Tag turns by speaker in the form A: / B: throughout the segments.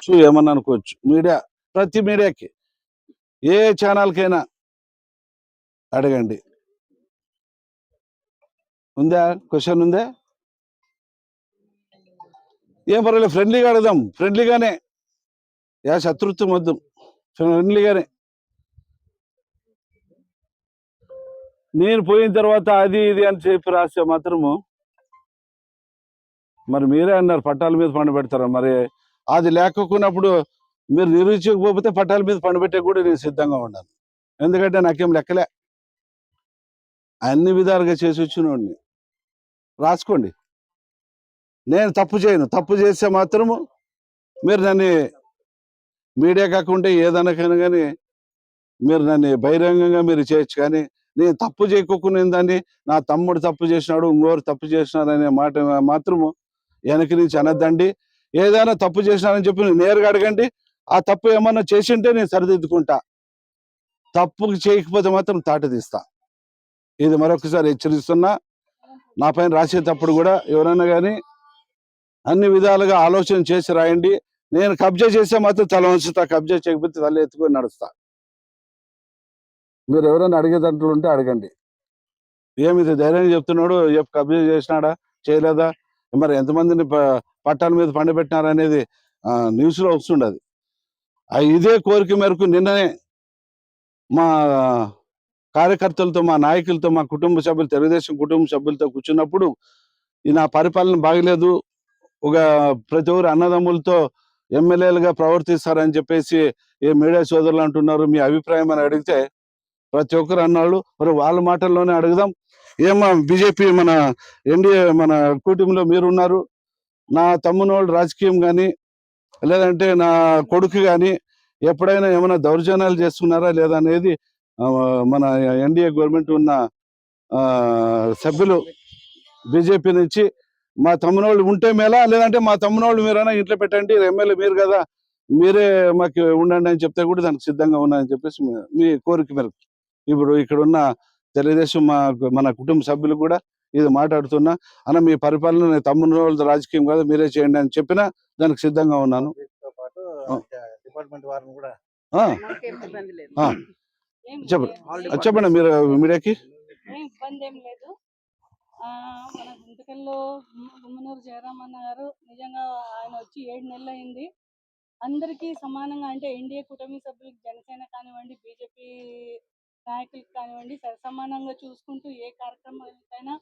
A: అనుకోవచ్చు, ఏమన్నా అనుకోవచ్చు. మీడియా ప్రతి మీడియాకి ఏ ఛానల్కైనా అడగండి. ఉందా? క్వశ్చన్ ఉందా? ఏం పర్వాలేదు, ఫ్రెండ్లీగా అడుగుదాం. ఫ్రెండ్లీగానే, శత్రుత్వం వద్దు, ఫ్రెండ్లీగానే. నేను పోయిన తర్వాత అది ఇది అని చెప్పి రాస్తే మాత్రము మరి మీరే అన్నారు పట్టాల మీద పండబెడతారా? మరి అది లేకపోయినప్పుడు మీరు నిరూపించకపోతే పట్టాల మీద పండబెట్టే కూడా నేను సిద్ధంగా ఉన్నాను. ఎందుకంటే నాకేం లెక్కలే, అన్ని విధాలుగా చేసి వచ్చినోడిని. రాసుకోండి. నేను తప్పు చేయను. తప్పు చేస్తే మాత్రము మీరు నన్ను మీడియా కాకుండా ఏదనకైనా కానీ మీరు నన్ను బహిరంగంగా మీరు చేయొచ్చు. కానీ నేను తప్పు చేయకోకుండా దాన్ని నా తమ్ముడు తప్పు చేసినాడు, ఇంకోరు తప్పు చేసినాడు అనే మాట మాత్రము వెనక నుంచి అనద్దండి. ఏదైనా తప్పు చేసినానని చెప్పి నేరుగా అడగండి. ఆ తప్పు ఏమన్నా చేసింటే నేను సరిదిద్దుకుంటా. తప్పు చేయకపోతే మాత్రం తాట తీస్తా. ఇది మరొకసారి హెచ్చరిస్తున్నా. నా పైన రాసేటప్పుడు కూడా ఎవరైనా కానీ అన్ని విధాలుగా ఆలోచన చేసి రాయండి. నేను కబ్జా చేస్తే మాత్రం తల వంచుతా, కబ్జా చేయకపోతే తల ఎత్తుకొని నడుస్తా. మీరు ఎవరైనా అడిగే దాంట్లో ఉంటే అడగండి. ఏమిది ధైర్యంగా చెప్తున్నాడు, కబ్జా చేసినాడా చేయలేదా, మరి ఎంతమందిని పట్టాల మీద పండబెట్టినారు అనేది న్యూస్లో వస్తుండదు. ఇదే కోరిక మేరకు నిన్ననే మా కార్యకర్తలతో, మా నాయకులతో, మా కుటుంబ సభ్యులు, తెలుగుదేశం కుటుంబ సభ్యులతో కూర్చున్నప్పుడు ఈ నా పరిపాలన బాగలేదు, ఒక ప్రతి ఒక్కరు అన్నదమ్ములతో ఎమ్మెల్యేలుగా ప్రవర్తిస్తారని చెప్పేసి ఏ మీడియా సోదరులు అంటున్నారు, మీ అభిప్రాయం అని అడిగితే ప్రతి ఒక్కరు అన్నాళ్ళు. మరి వాళ్ళ మాటల్లోనే అడుగుదాం. ఏమో బీజేపీ మన ఎన్డీఏ మన కూటమిలో మీరున్నారు. నా తమ్మునోళ్ళు రాజకీయం కానీ లేదంటే నా కొడుకు కానీ ఎప్పుడైనా ఏమైనా దౌర్జన్యాలు చేస్తున్నారా లేదా అనేది మన ఎన్డీఏ గవర్నమెంట్ ఉన్న సభ్యులు బీజేపీ నుంచి మా తమ్మునోళ్ళు ఉంటే మేలా, లేదంటే మా తమ్మునోళ్ళు మీరైనా ఇంట్లో పెట్టండి, ఎమ్మెల్యే మీరు కదా, మీరే మాకు ఉండండి అని చెప్తే కూడా దానికి సిద్ధంగా ఉన్నాయని చెప్పేసి మీ కోరిక మేరకు ఇప్పుడు ఇక్కడ ఉన్న తెలుగుదేశం మన కుటుంబ సభ్యులు కూడా ఇది మాట్లాడుతున్నా. అన్న మీ పరిపాలన తమ్మునోళ్ళ రాజకీయం కాదు, మీరే చేయండి అని చెప్పినా దానికి సిద్ధంగా ఉన్నాను. చెప్పండి మీరు మీడియాకి.
B: ఇబ్బంది ఏం లేదు. మన గుంతకల్లో గుమ్మనూరు జయరామన్న గారు నిజంగా ఆయన వచ్చి 7 నెలలు అయింది. అందరికీ సమానంగా, అంటే ఎన్డీఏ కూటమి సభ్యులకు, జనసేన కానివ్వండి, బీజేపీ నాయకులకు కానివ్వండి, సమానంగా చూసుకుంటూ ఏ కార్యక్రమాలకైనా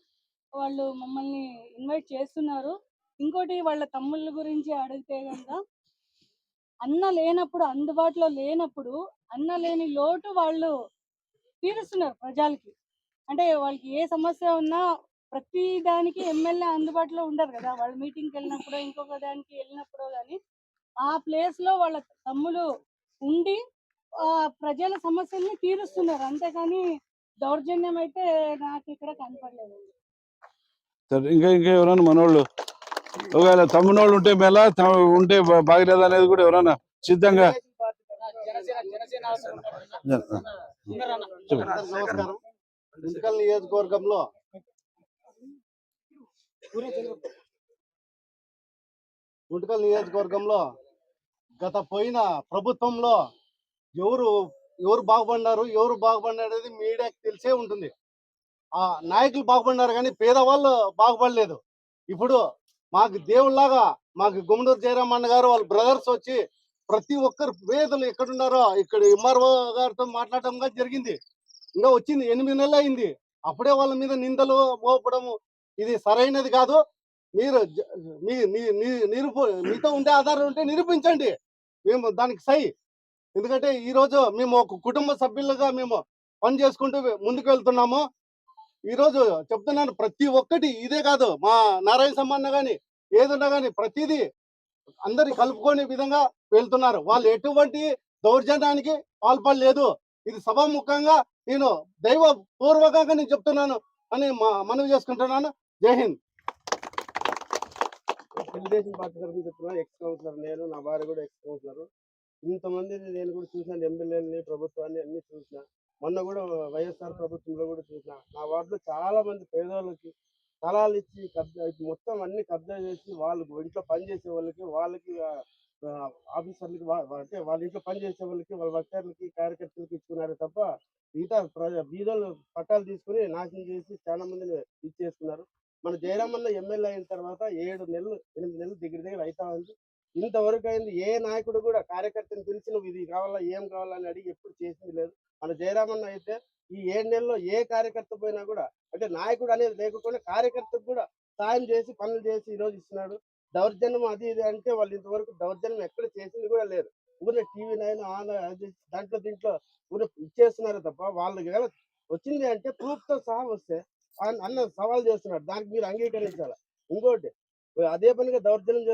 B: వాళ్ళు మమ్మల్ని ఇన్వైట్ చేస్తున్నారు. ఇంకోటి వాళ్ళ తమ్ముళ్ళ గురించి అడిగితే కనుక అన్న లేనప్పుడు, అందుబాటులో లేనప్పుడు అన్న లేని లోటు వాళ్ళు తీరుస్తున్నారు ప్రజలకి. అంటే వాళ్ళకి ఏ సమస్య ఉన్నా ప్రతి దానికి ఎమ్మెల్యే అందుబాటులో ఉండరు కదా, వాళ్ళు మీటింగ్కి వెళ్ళినప్పుడు ఇంకొక దానికి వెళ్ళినప్పుడు కానీ ఆ ప్లేస్ లో వాళ్ళ తమ్ములు ఉండి ప్రజల సమస్యల్ని తీరుస్తున్నారు. అంతేకాని దౌర్జన్యం అయితే నాకు ఇక్కడ కనపడలేదు.
A: ఇంకా ఎవరైనా మనోళ్ళు ఒకవేళ తమ్మునోళ్ళు ఉంటే మేళ ఉంటే బాగలేదు అనేది కూడా ఎవరైనా సిద్ధంగా.
C: నమస్కారం. గుంతకల్ నియోజకవర్గంలో గత పోయిన ప్రభుత్వంలో ఎవరు బాగుపడినారు, ఎవరు బాగుపడినారనేది మీడియాకి తెలిసే ఉంటుంది. ఆ నాయకులు బాగుపడినారు కానీ పేదవాళ్ళు బాగుపడలేదు. ఇప్పుడు మాకు దేవుళ్లాగా మాకు గుమ్మనూరు జయరామన్న గారు వాళ్ళ బ్రదర్స్ వచ్చి ప్రతి ఒక్కరు పేదలు ఎక్కడున్నారో ఇక్కడ ఎంఆర్ఓ గారితో మాట్లాడటం జరిగింది. ఇంకా వచ్చింది 8 నెలలు అయింది. అప్పుడే వాళ్ళ మీద నిందలు మోపడము ఇది సరైనది కాదు. మీరు మీతో ఉండే ఆధారం ఉంటే నిరూపించండి, మేము దానికి సై. ఎందుకంటే ఈ రోజు మేము ఒక కుటుంబ సభ్యులుగా మేము పని చేసుకుంటూ ముందుకు వెళ్తున్నాము. ఈ రోజు చెప్తున్నాను, ప్రతి ఒక్కటి ఇదే కాదు, మా నారాయణ సమ్మన్న గాని ఏదున్నా గాని ప్రతిదీ అందరి కలుపుకునే విధంగా వెళ్తున్నారు. వాళ్ళు ఎటువంటి దౌర్జన్యానికి పాల్పడలేదు. ఇది సభాముఖంగా నేను దైవ పూర్వకంగా నేను చెప్తున్నాను అని మనవి చేసుకుంటున్నాను. జై హింద్.
D: తెలుగుదేశం పార్టీ తరఫున చెప్తున్నాను. ఎక్స్ కౌన్సిలర్ నేను, నా భార్య కూడా ఎక్స్ కౌన్సిలర్. ఇంతమందిని నేను కూడా చూసినాను, ఎమ్మెల్యేలని, ప్రభుత్వాన్ని అన్ని చూసిన. మొన్న కూడా వైఎస్ఆర్ ప్రభుత్వంలో కూడా చూసిన. నా వార్డులో చాలా మంది పేదవాళ్ళకి స్థలాలు ఇచ్చి కబ్జా మొత్తం అన్ని కబ్జా చేసి వాళ్ళు ఇంట్లో పనిచేసే వాళ్ళకి ఆఫీసర్లకి అంటే వాళ్ళ ఇంట్లో పని చేసే వాళ్ళకి వాళ్ళ వర్కర్లకి కార్యకర్తలకి ఇచ్చుకున్నారు తప్ప మిగతా బీదోళ్ళు పట్టాలు తీసుకుని నాశనం చేసి చాలా మందిని ఇచ్చేస్తున్నారు. మన జయరామన్న ఎమ్మెల్యే అయిన తర్వాత 7 నెలలు 8 నెలలు దగ్గర దగ్గర అవుతా ఉంది. ఇంతవరకు అయింది ఏ నాయకుడు కూడా కార్యకర్తను పిలిచి నువ్వు ఇది కావాలా ఏం కావాలని అడిగి ఎప్పుడు చేసింది లేదు. మన జయరామన్న అయితే ఈ 7 నెలల్లో ఏ కార్యకర్త పోయినా కూడా అంటే నాయకుడు అనేది లేకుండా కార్యకర్తకు కూడా సాయం చేసి పనులు చేసి ఈ రోజు ఇస్తున్నాడు. దౌర్జన్యం అది ఇది అంటే వాళ్ళు ఇంతవరకు దౌర్జన్యం ఎక్కడ చేసింది కూడా లేదు. ఊరినే TV9 ఆన్ అది దాంట్లో దీంట్లో ఊరినే ఇచ్చేస్తున్నారు తప్ప వాళ్ళు వచ్చింది అంటే ప్రూఫ్ తో సహా వస్తే అన్న సవాల్ చేస్తున్నాడు. దానికి మీరు అంగీకరించాలి. ఇంకోటి అదే పనిగా దౌర్జన్యం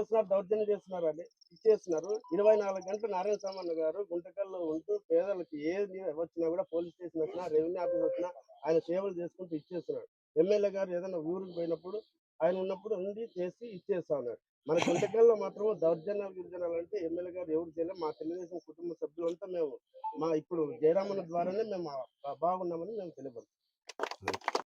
D: చేస్తున్నారు అని ఇచ్చేస్తున్నారు. 24 గంటలు నారాయణ సామన్న గారు గుంటకల్లో ఉంటూ పేదలకు ఏది వచ్చినా కూడా పోలీస్ స్టేషన్ వచ్చినా రెవెన్యూ ఆఫీస్ వచ్చినా ఆయన సేవలు చేసుకుంటూ ఇచ్చేస్తున్నాడు. ఎమ్మెల్యే గారు ఏదైనా ఊరికి పోయినప్పుడు ఆయన ఉన్నప్పుడు ఉండి చేసి ఇచ్చేస్తా ఉన్నాడు. మన గుంటకల్లో మాత్రం గిరిజనాలు అంటే ఎమ్మెల్యే గారు ఎవరు చేయలేదు. మా తెలుగుదేశం కుటుంబ సభ్యులంతా మేము ఇప్పుడు జయరామన్న ద్వారానే మేము బాగున్నామని మేము తెలియదు.